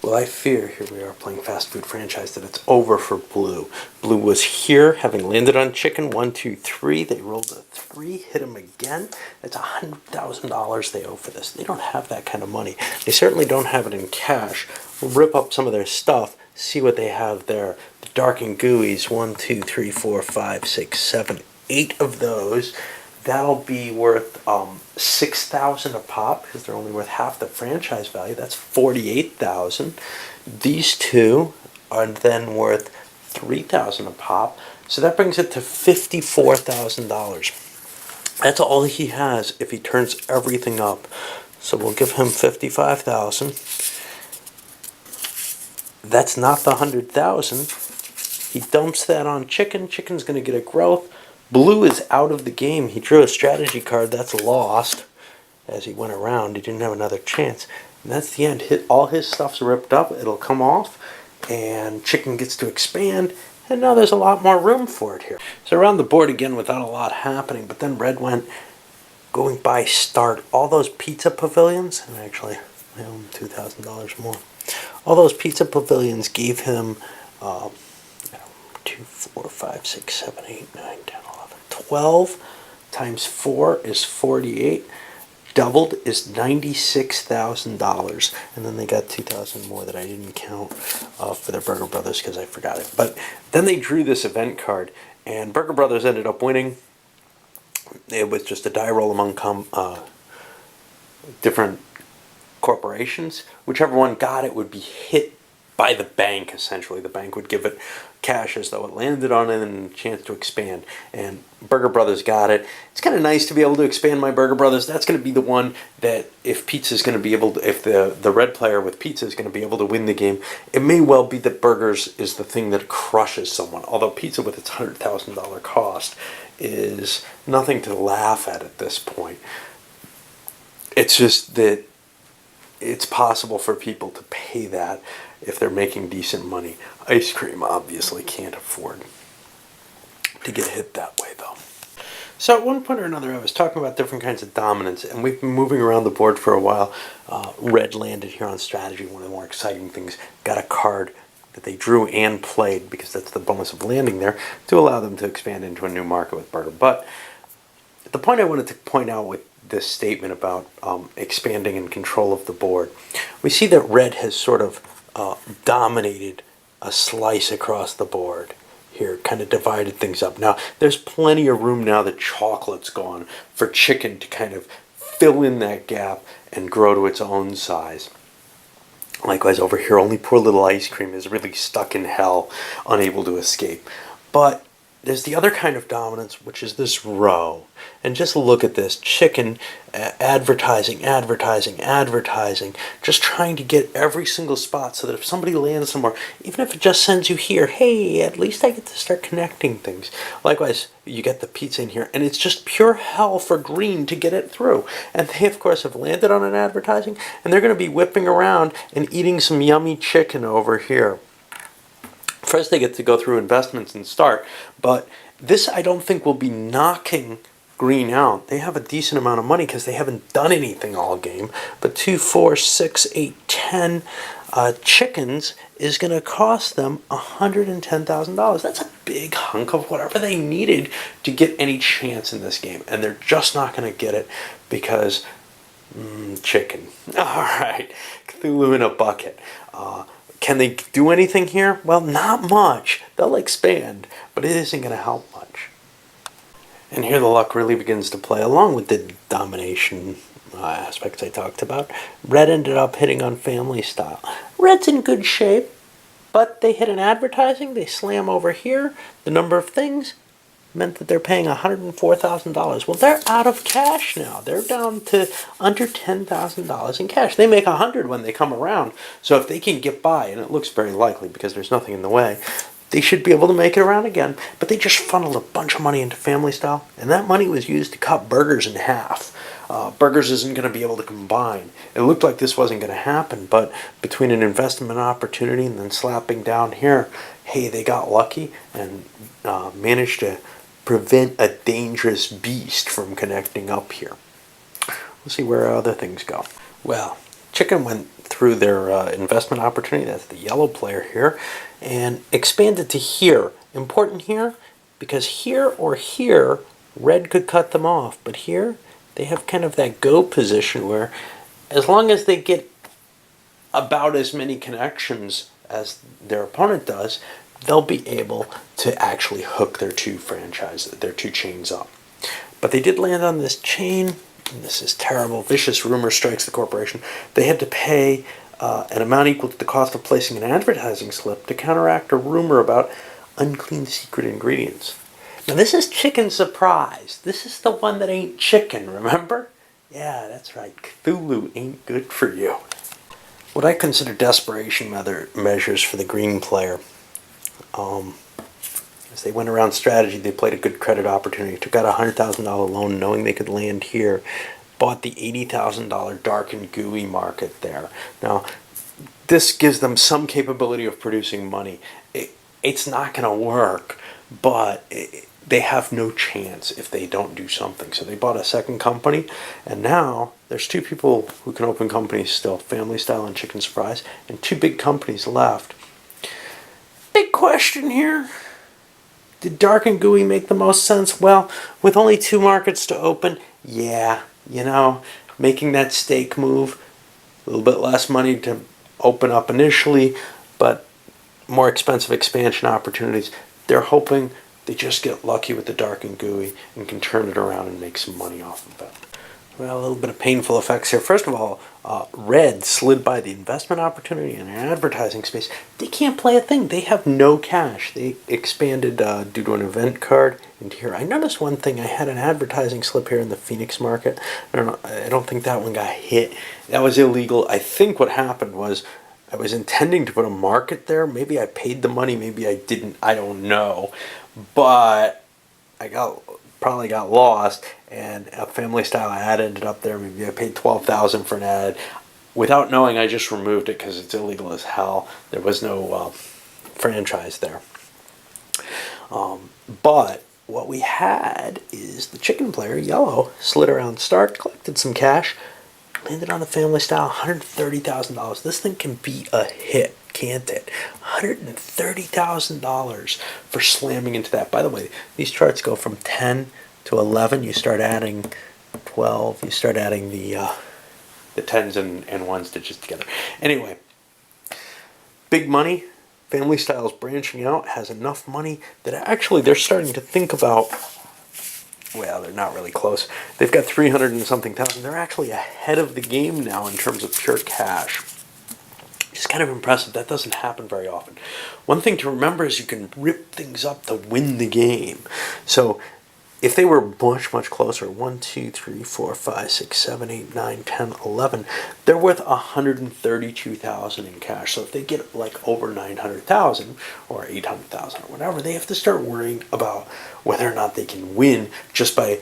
Well, I fear, here we are playing fast food franchise, that it's over for Blue. Blue was here, having landed on chicken. 1, 2, 3. They rolled a 3, hit him again. That's $100,000 they owe for this. They don't have that kind of money. They certainly don't have it in cash. We'll rip up some of their stuff, see what they have there. The dark and gooey's, 1, 2, 3, 4, 5, 6, 7, 8 of those. That'll be worth $6,000 a pop because they're only worth half the franchise value. That's $48,000. These two are then worth $3,000 a pop, so that brings it to $54,000. That's all he has if he turns everything up. So we'll give him $55,000. That's not the $100,000. He dumps that on chicken. Chicken's going to get a growth. Blue is out of the game. He drew a strategy card. That's lost. As he went around, he didn't have another chance. And that's the end. All his stuff's ripped up. It'll come off. And chicken gets to expand. And now there's a lot more room for it here. So around the board again without a lot happening. But then red went going by start. All those pizza pavilions. And actually, I owe him $2,000 more. All those pizza pavilions gave him 2, 4, 5, 6, 7, 8, 9, 10, 11, 12 times 4 is 48. Doubled is $96,000. And then they got $2,000 more that I didn't count for their Burger Brothers because I forgot it. But then they drew this event card, and Burger Brothers ended up winning. It was just a die roll among different corporations. Whichever one got it would be hit by the bank, essentially. The bank would give it cash as though it landed on it and a chance to expand. And Burger Brothers got it. It's kind of nice to be able to expand my Burger Brothers. That's going to be the one that if pizza's going to be able to, if the red player with pizza is going to be able to win the game, it may well be that burgers is the thing that crushes someone. Although pizza with its $100,000 cost is nothing to laugh at this point. It's just that it's possible for people to pay that if they're making decent money. Ice cream obviously can't afford to get hit that way though. So at one point or another I was talking about different kinds of dominance, and we've been moving around the board for a while. Red landed here on strategy, one of the more exciting things. Got a card that they drew and played, because that's the bonus of landing there, to allow them to expand into a new market with Burger. But the point I wanted to point out with this statement about expanding and control of the board, we see that red has sort of dominated a slice across the board here, kind of divided things up. Now, there's plenty of room now that chocolate's gone for chicken to kind of fill in that gap and grow to its own size. Likewise over here, only poor little ice cream is really stuck in hell, unable to escape. But there's the other kind of dominance, which is this row. And just look at this. Chicken, advertising, just trying to get every single spot so that if somebody lands somewhere, even if it just sends you here, hey, at least I get to start connecting things. Likewise, you get the pizza in here, and it's just pure hell for green to get it through. And they, of course, have landed on an advertising, and they're going to be whipping around and eating some yummy chicken over here. First, they get to go through investments and start, but this I don't think will be knocking green out. They have a decent amount of money because they haven't done anything all game. But 2, 4, 6, 8, 10 chickens is going to cost them $110,000. That's a big hunk of whatever they needed to get any chance in this game, and they're just not going to get it because chicken. All right, Cthulhu in a bucket. Can they do anything here? Well, not much. They'll expand, but it isn't going to help much. And here the luck really begins to play along with the domination aspects I talked about. Red ended up hitting on family style. Red's in good shape, but they hit an advertising. They slam over here. The number of things meant that they're paying $104,000. Well, they're out of cash now. They're down to under $10,000 in cash. They make $100 when they come around. So if they can get by, and it looks very likely because there's nothing in the way, they should be able to make it around again. But they just funneled a bunch of money into family style, and that money was used to cut burgers in half. Burgers isn't going to be able to combine. It looked like this wasn't going to happen, but between an investment opportunity and then slapping down here, hey, they got lucky and managed to prevent a dangerous beast from connecting up here. We'll see where other things go. Well, chicken went through their investment opportunity. That's the yellow player here, and expanded to here. Important here, because here or here, red could cut them off, but here they have kind of that go position where as long as they get about as many connections as their opponent does, they'll be able to actually hook their their two chains up. But they did land on this chain, and this is terrible. Vicious rumor strikes the corporation. They had to pay an amount equal to the cost of placing an advertising slip to counteract a rumor about unclean secret ingredients. Now this is chicken surprise. This is the one that ain't chicken, remember? Yeah, that's right. Cthulhu ain't good for you. What I consider desperation measures for the green player. As they went around strategy, they played a good credit opportunity. Took out a $100,000 loan knowing they could land here. Bought the $80,000 dark and gooey market there. Now, this gives them some capability of producing money. It's not going to work, but they have no chance if they don't do something. So they bought a second company, and now there's two people who can open companies still, Family Style and Chicken Surprise, and two big companies left. Big question here. Did dark and gooey make the most sense? Well, with only two markets to open, yeah, making that stake move, a little bit less money to open up initially, but more expensive expansion opportunities. They're hoping they just get lucky with the dark and gooey and can turn it around and make some money off of it. Well, a little bit of painful effects here. First of all, red slid by the investment opportunity in an advertising space. They can't play a thing. They have no cash. They expanded due to an event card into here. I noticed one thing. I had an advertising slip here in the Phoenix market. I don't think that one got hit. That was illegal. I think what happened was I was intending to put a market there. Maybe I paid the money. Maybe I didn't. I don't know. But I probably got lost, and a Family Style ad ended up there. Maybe I paid $12,000 for an ad. Without knowing, I just removed it because it's illegal as hell. There was no franchise there. But what we had is the chicken player, yellow, slid around start, collected some cash, landed on the Family Style, $130,000. This thing can be a hit, can't it? $130,000 for slamming into that. By the way, these charts go from 10 to 11. You start adding 12. You start adding the 10s and 1s digits together. Anyway, big money. Family Style's branching out, has enough money that actually they're starting to think about. Well, they're not really close. They've got 300 and something thousand. They're actually ahead of the game now in terms of pure cash. It's kind of impressive. That doesn't happen very often. One thing to remember is you can rip things up to win the game. So if they were much, much closer, 1, 2, 3, 4, 5, 6, 7, 8, 9, 10, 11, they're worth $132,000 in cash. So if they get like over 900,000 or 800,000 or whatever, they have to start worrying about whether or not they can win just by,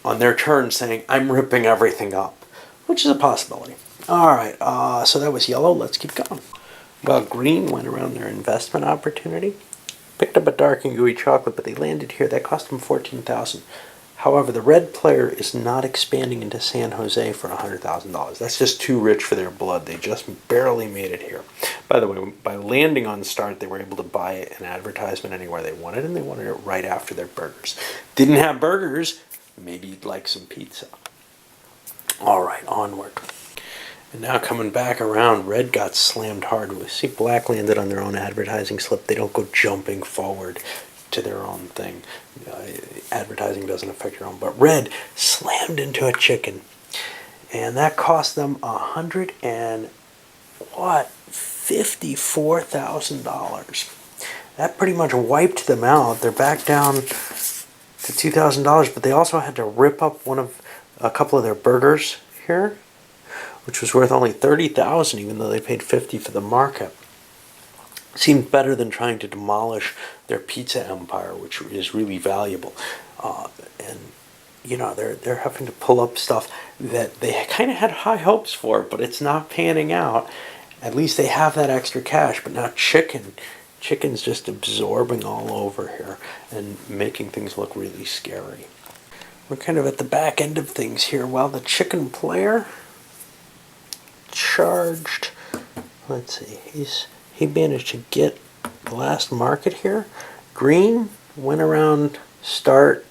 on their turn, saying, I'm ripping everything up, which is a possibility. All right, so that was yellow. Let's keep going. Well, green went around their investment opportunity. Picked up a dark and gooey chocolate, but they landed here. That cost them $14,000. However, the red player is not expanding into San Jose for $100,000. That's just too rich for their blood. They just barely made it here. By the way, by landing on start, they were able to buy an advertisement anywhere they wanted, and they wanted it right after their burgers. Didn't have burgers. Maybe you'd like some pizza. All right, onward. And now coming back around, red got slammed hard. We see black landed on their own advertising slip. They don't go jumping forward to their own thing. Advertising doesn't affect your own. But red slammed into a chicken. And that cost them $54,000. That pretty much wiped them out. They're back down to $2,000, but they also had to rip up a couple of their burgers here, which was worth only $30,000, even though they paid $50 for the market. Seemed better than trying to demolish their pizza empire, which is really valuable. They're having to pull up stuff that they kind of had high hopes for, but it's not panning out. At least they have that extra cash, but now chicken's just absorbing all over here and making things look really scary. We're kind of at the back end of things here. While the chicken player charged Let's see. He managed to get the last market here. Green went around start,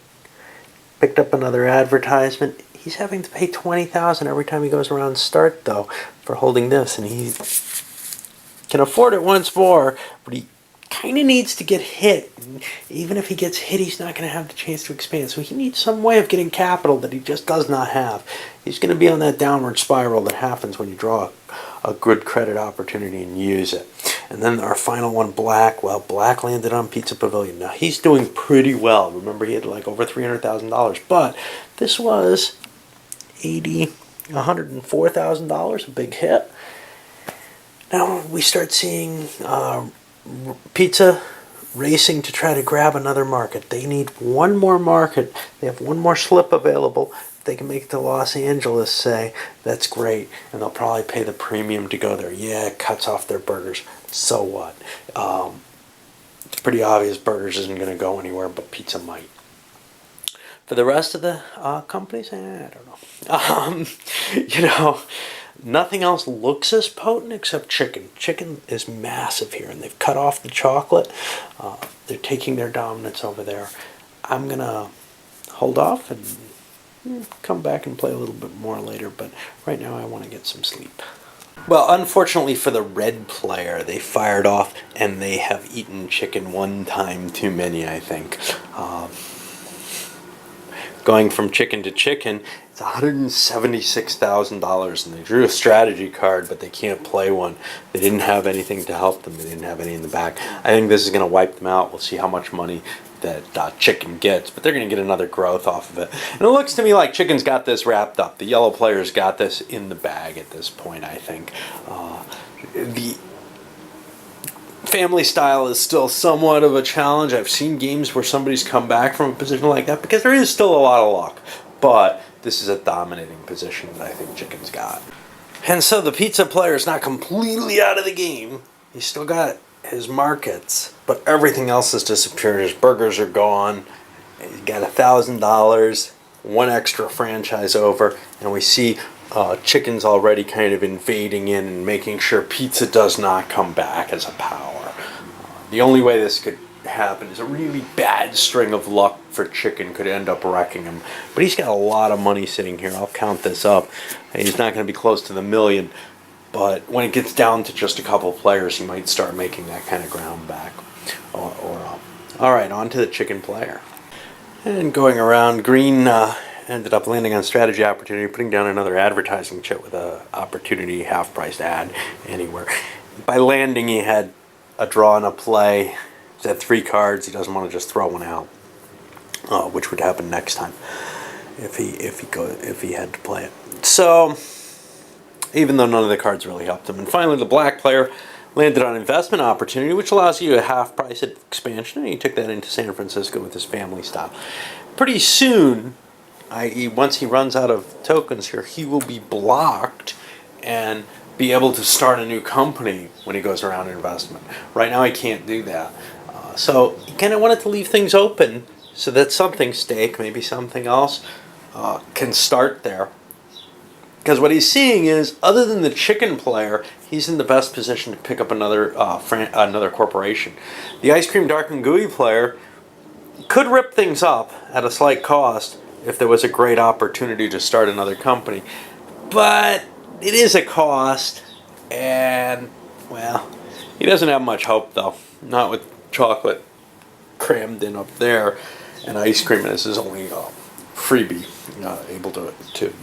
picked up another advertisement. He's having to pay $20,000 every time he goes around start though for holding this, and he can afford it once more, but he kind of needs to get hit. Even if he gets hit, he's not going to have the chance to expand. So he needs some way of getting capital that he just does not have. He's going to be on that downward spiral that happens when you draw a good credit opportunity and use it. And then our final one, Black. Well, Black landed on Pizza Pavilion. Now, he's doing pretty well. Remember, he had like over $300,000. But this was $104,000, a big hit. Now we start seeing Pizza racing to try to grab another market. They need one more market. They have one more slip available. If they can make it to Los Angeles, say, that's great. And they'll probably pay the premium to go there. Yeah, it cuts off their burgers. So what? It's pretty obvious burgers isn't going to go anywhere, but pizza might. For the rest of the companies, I don't know. Nothing else looks as potent except chicken. Chicken is massive here, and they've cut off the chocolate. They're taking their dominance over there. I'm going to hold off and come back and play a little bit more later, but right now I want to get some sleep. Well, unfortunately for the red player, they fired off, and they have eaten chicken one time too many, I think. Going from chicken to chicken, it's $176,000, and they drew a strategy card, but they can't play one. They didn't have anything to help them. They didn't have any in the back. I think this is going to wipe them out. We'll see how much money that chicken gets, but they're going to get another growth off of it. And it looks to me like chicken's got this wrapped up. The yellow player's got this in the bag at this point, I think. The family style is still somewhat of a challenge. I've seen games where somebody's come back from a position like that because there is still a lot of luck, but this is a dominating position that I think chicken's got. And so the pizza player is not completely out of the game. He's still got his markets, but everything else has disappeared. His burgers are gone. He's got $1,000, one extra franchise over, and we see chicken's already kind of invading in and making sure pizza does not come back as a power. The only way this could happen is a really bad string of luck for chicken could end up wrecking him. But he's got a lot of money sitting here. I'll count this up. He's not going to be close to the million, but when it gets down to just a couple players, he might start making that kind of ground back. All right, on to the chicken player. And going around, Green ended up landing on strategy opportunity, putting down another advertising chit with a opportunity half-priced ad anywhere. By landing, he had a draw and a play. He's had 3 cards. He doesn't want to just throw one out, which would happen next time if he had to play it. So, even though none of the cards really helped him. And finally, the black player landed on investment opportunity, which allows you a half-price expansion, and he took that into San Francisco with his family style. Pretty soon, i.e. once he runs out of tokens here, he will be blocked and be able to start a new company when he goes around investment. Right now he can't do that. So he kind of wanted to leave things open so that something, steak, maybe something else, can start there. Because what he's seeing is, other than the chicken player, he's in the best position to pick up another corporation. The ice cream dark and gooey player could rip things up at a slight cost if there was a great opportunity to start another company. But it is a cost, and, well, he doesn't have much hope, though. Not with chocolate crammed in up there, and ice cream is his only freebie, able to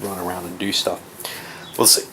run around and do stuff. We'll see.